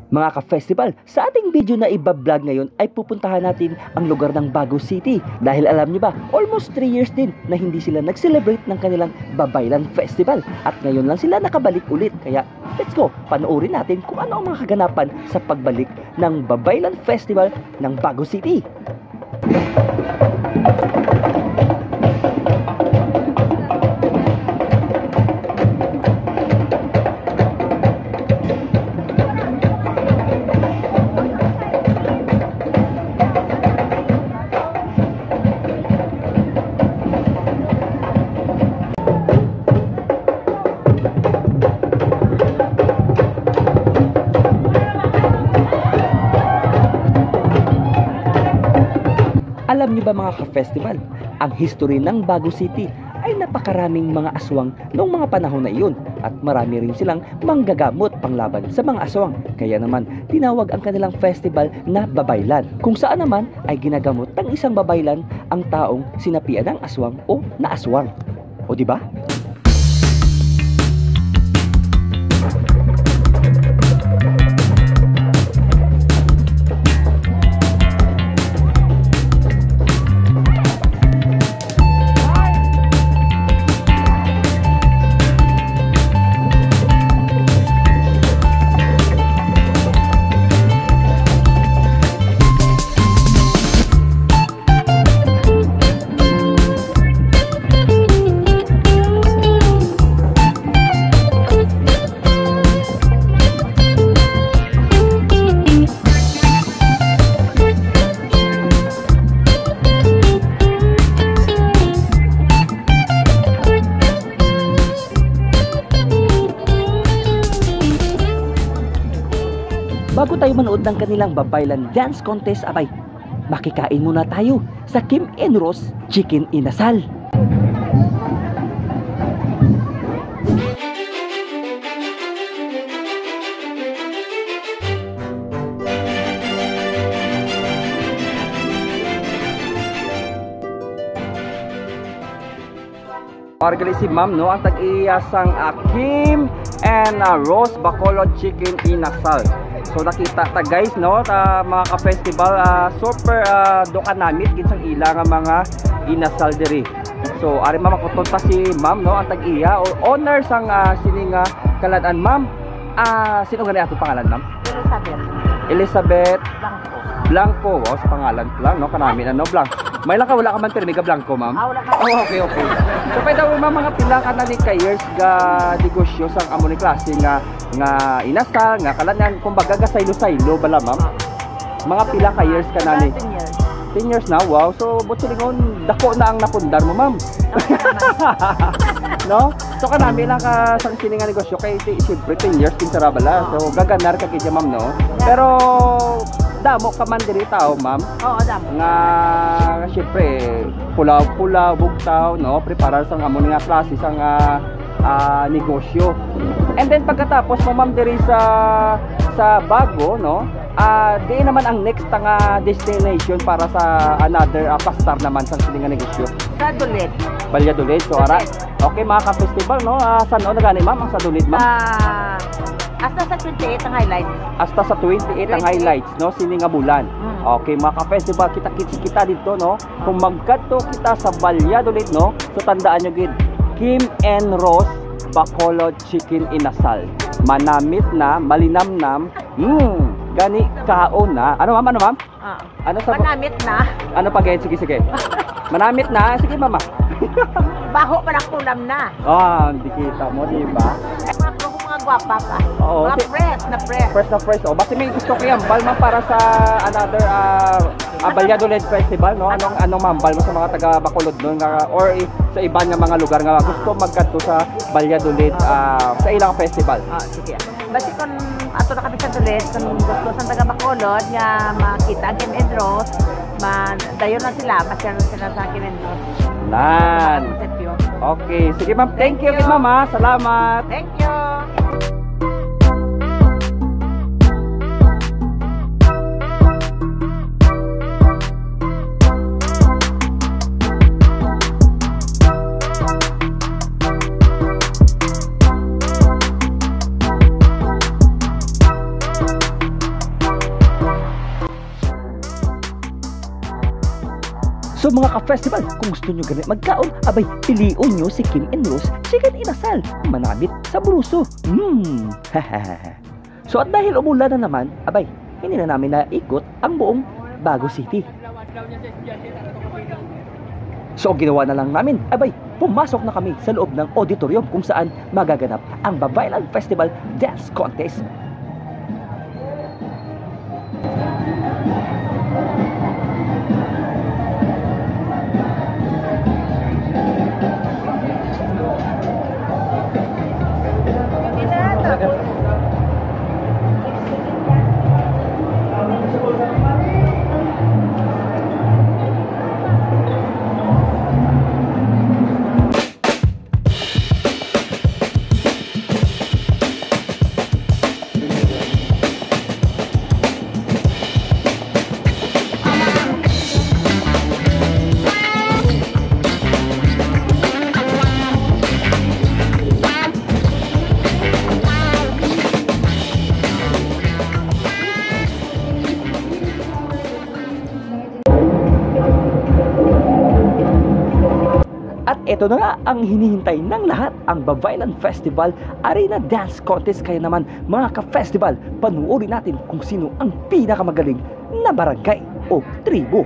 Mga ka-festival, sa ating video na iba-vlog ngayon ay pupuntahan natin ang lugar ng Baguio City. Dahil alam nyo ba, almost 3 years din na hindi sila nag-celebrate ng kanilang Babaylan Festival. At ngayon lang sila nakabalik ulit. Kaya let's go, panoorin natin kung ano ang mga kaganapan sa pagbalik ng Babaylan Festival ng Baguio City. Alam niyo ba mga ka-festival, ang history ng Baguio City ay napakaraming mga aswang noong mga panahon na iyon at marami rin silang manggagamot panglaban sa mga aswang. Kaya naman tinawag ang kanilang festival na Babaylan, kung saan naman ay ginagamot ng isang babaylan ang taong sinapian ng aswang o naaswang. O di ba? Bago tayo manood ng kanilang Babaylan Dance Contest, abay, makikain muna tayo sa Kim and Rose Chicken Inasal. Orgali si ma'am, no, ang tag-iyasang Kim and Rose Bacolod Chicken Inasal. So nakita ta guys, no, mga ka-festival, super dokan namit ginsang ilang mga inasal diri. So ari mamakuton pa si ma'am, no, ang tag-iya or owner sang sining kalan-an ma'am. Sino gani ato pangalan ma'am? Elizabeth Blanco, wow, sa pangalan lang, no, kanami ano Blanco. May lang ka, wala ka man permiga Blanco ma'am? Wala ka. Oh, okay. So pwede daw mga pila ka na ni ka years ga negosyo sang amo ni klase nga inasal nga kalanan kumbaga ga saylo-saylo bala ma'am. Mga pila ka years ka na ni? 10 years na, wow. So butsulingon dako na ang napundar mo ma'am. No? So kanami lang ka sang sini nga negosyo kay siyempre 10 years kin sara bala. So gaganar ka kay ma'am, no? Pero damo ka man diri tao ma'am. Oo, damo. Nga siyempre pula bugtaw, no, preparar sang amo nga klase sang negosyo. And then pagkatapos mo ma'am diri sa Bago, no, di naman ang next nga destination para sa another pastar naman sang sininga negosyo. Sa Dulit. Valladolid. So ara. Okay mga ka-festival, no, saan na gani ma'am ang sa Dulit ma'am? Hasta sa 28 ang highlights. Hasta sa 28 ang highlights, no, sininga bulan. Okay mga ka-festival, kita dito, no. Kung magkadto kita sa Valladolid, no, so tandaan nyo gid, Kim and Rose Bacolod Chicken Inasal. Manamit na, malinamnam, gani kaon na. Ano ma'am? Ano sa manamit na? Ano pa gayet? Sige. Manamit na, sige mama. Baho pa ng kulam na. Hindi kita mo, di ba? Mga gwapa pa. Oo, mga fresh na fresh. Oh, basta may gusto ko yan, balma para sa another Valladolid Festival, no? Anong mambal mo sa mga taga Bacolod doon or sa iba nga mga lugar nga gusto magkadto sa Valladolid sa ilang festival? Sige. Basta kung ato na kami sa Dulit, kung gusto sa taga Bacolod nga makita ang Kim and Rose, dayon na sila, masyar na sila sa Kim and Rose. Okay, sige ma'am. Thank you ma'am. Salamat. Thank you. So mga ka-festival, kung gusto nyo ganit magkaon, abay, piliun nyo si Kim and Rose Chicken Inasal, manabit sa Bruso. So at dahil umulan na naman, abay, hindi na namin naikot ang buong Bago City. So ginawa na lang namin, abay, pumasok na kami sa loob ng auditorium kung saan magaganap ang Babaylan Festival Dance Contest. Ito na nga ang hinihintay ng lahat, ang Babaylan Festival Arena Dance Contest. Kaya naman mga ka-festival, panuorin natin kung sino ang pinakamagaling na barangay o tribo.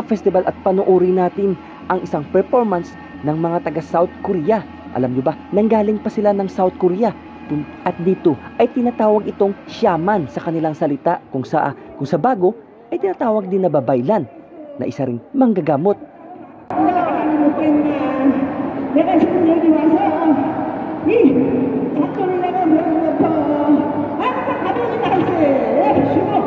ka-festival, at panoorin natin ang isang performance ng mga taga South Korea. Alam nyo ba, nanggaling pa sila ng South Korea. At dito ay tinatawag itong shaman sa kanilang salita, kung sa bago ay tinatawag din na babaylan, na isa ring manggagamot. 내가 지금 여기 와서 이 사건을 내가 배우면서 아까 가만히 나왔어요. 쉬고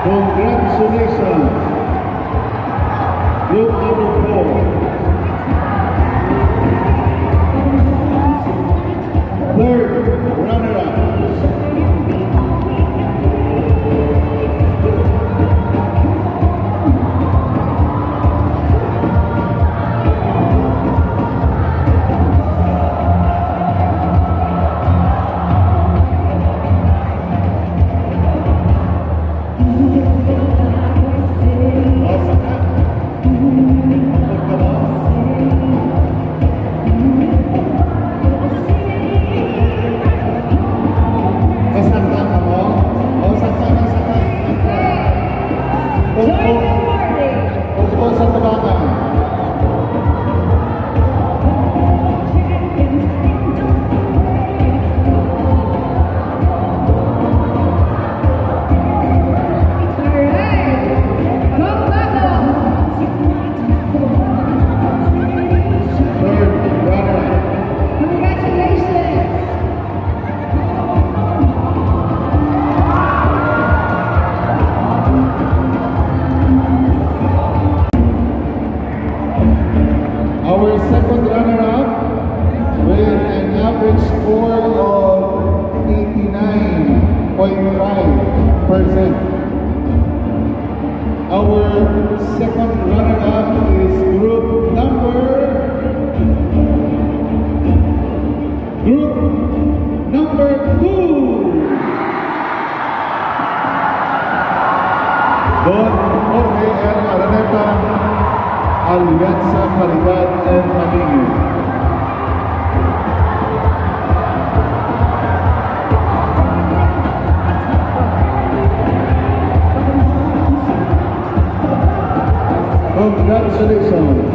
Congratulations, group number 4. Third runner-up. Our second runner-up with an average score of 89.5%. Our second runner-up is group number 2. Don Jorge and Araneta, Alianza Calidad and Familia. Congratulations.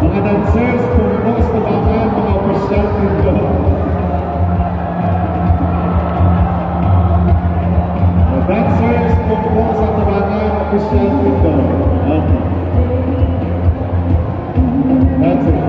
Mga dancers, kung box na bakan, mga opisyal dito. Mga dancers, kung box na bakan, opisyal dito. Okay. That's it.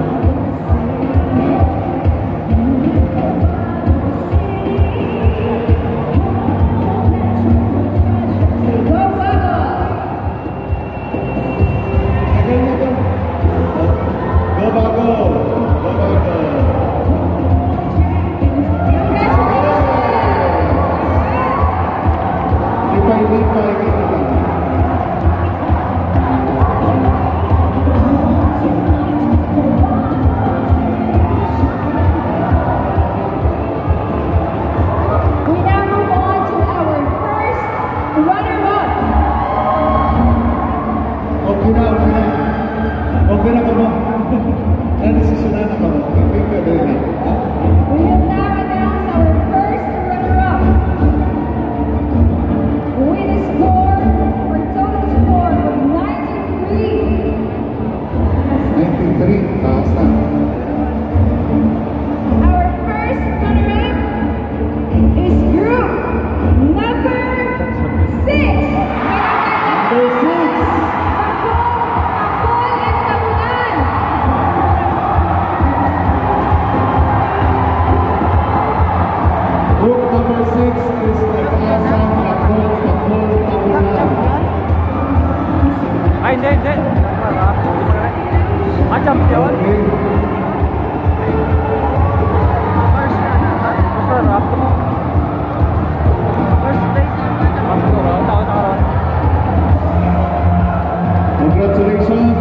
Congratulations,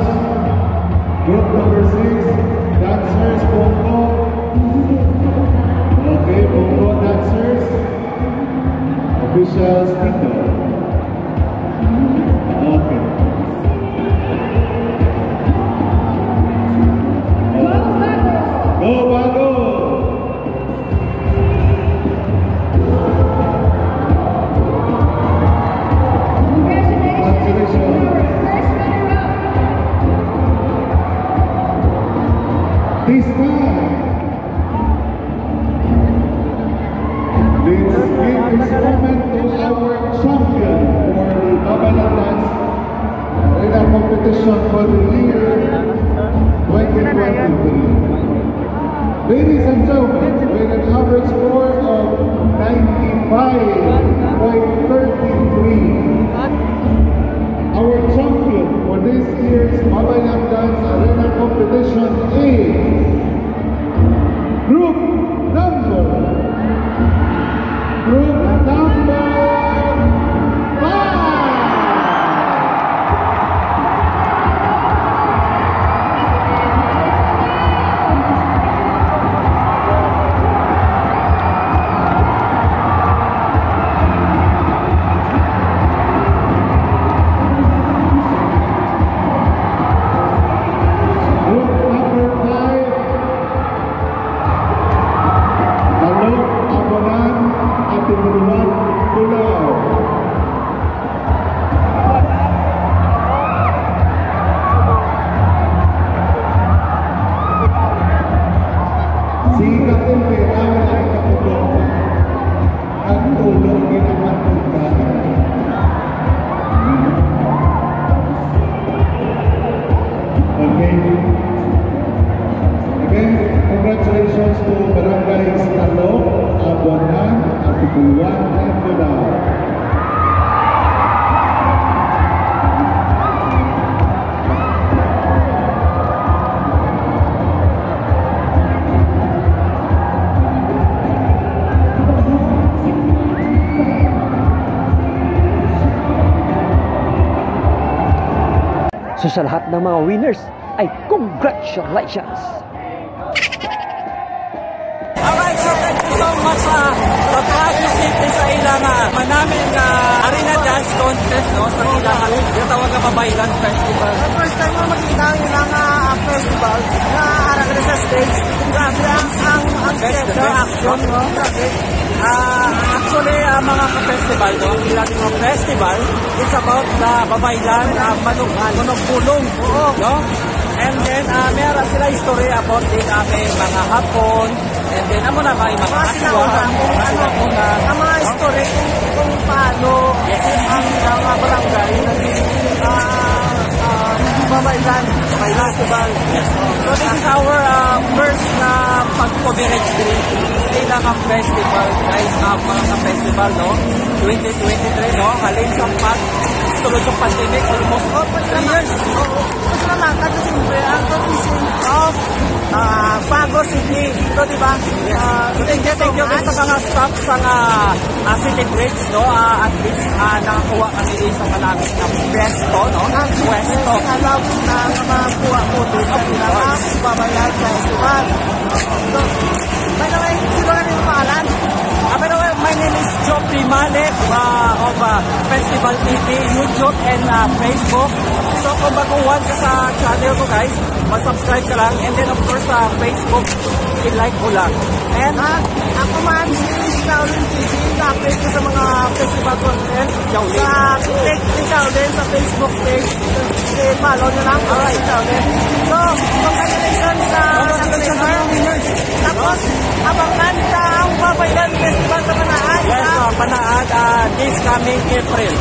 group number 6, dancers, Bongo. Okay, Bongo dancers, officials, Tito. Okay. Go Bago! This time, let's give this moment to our champion for the Babalan Dance Arena competition for the year 2023. Ladies and gentlemen, with an average score of 95.33, our champion for this year's Babalan Dance Arena competition is Group number 5. Congratulations to Barangay Stalo, Abuanan, Atiguan, and Bulao. So sa lahat ng mga winners ay congratulations! Alright, so thank you so much sa participate sa ilang manaming Arena Dance Contest, no? Sa ilang yung tawag na Babaylan Festival. The first time mo makita ang ilang festival na harap na sa stage. Grabe ang best action, no? Grabe. Actually, mga ka-festival, no? Ang ilang mga festival, it's about the babaylan, manong-pulong, no? And then, meron sila history about din mga hapon, and then, amo na mga aswa, Ang mga history kung paano ang mga barangay babaylan festival. So this is our first pag-coverage din ilang festival, guys, mga ka-festival, no? 2023, no? Halin sa tulad ng pandemic, almost 3 years. Gusto naman, kasi siyempre, ang tourism of Bago City. Ito, diba? Thank you guys sa mga staff sa City Bridge, no? At least nakakuha kami sa malapit na pwesto, no? Ang Pwesto. alam na makakuha po dito sa babaylan festival. So, by the way, sino ka rin ang pangalan? By the way, my name is Joe Primalet of Festival TV, YouTube, and Facebook. So kung baguhan ka sa channel ko, guys, mag-subscribe ka lang. And then of course sa Facebook, i-like ko lang. And Ako man, si Shaolin TV, na-update ko sa mga festival content. Sa click ni Shaolin sa Facebook page. Follow nyo lang. Alright, Shaolin. So, congratulations sa winners. Tapos, abangan sa ang Babaylan Festival sa Manahan. yes, Manahan, this coming April.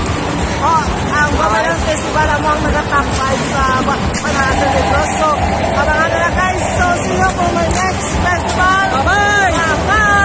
Ang Babaylan Festival ang nag-top 5 sa Manahan sa Negros. So, abangan na lang guys. So, see you for my next festival. Bye-bye! Bye-bye!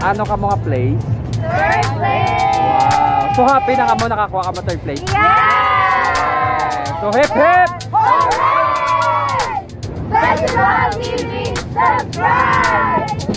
Ano ka mga place? Third place! Wow! So happy na ka mo nakakuha ka mo third place? Yeah! So hip hip! Hooray! Festival TV, subscribe!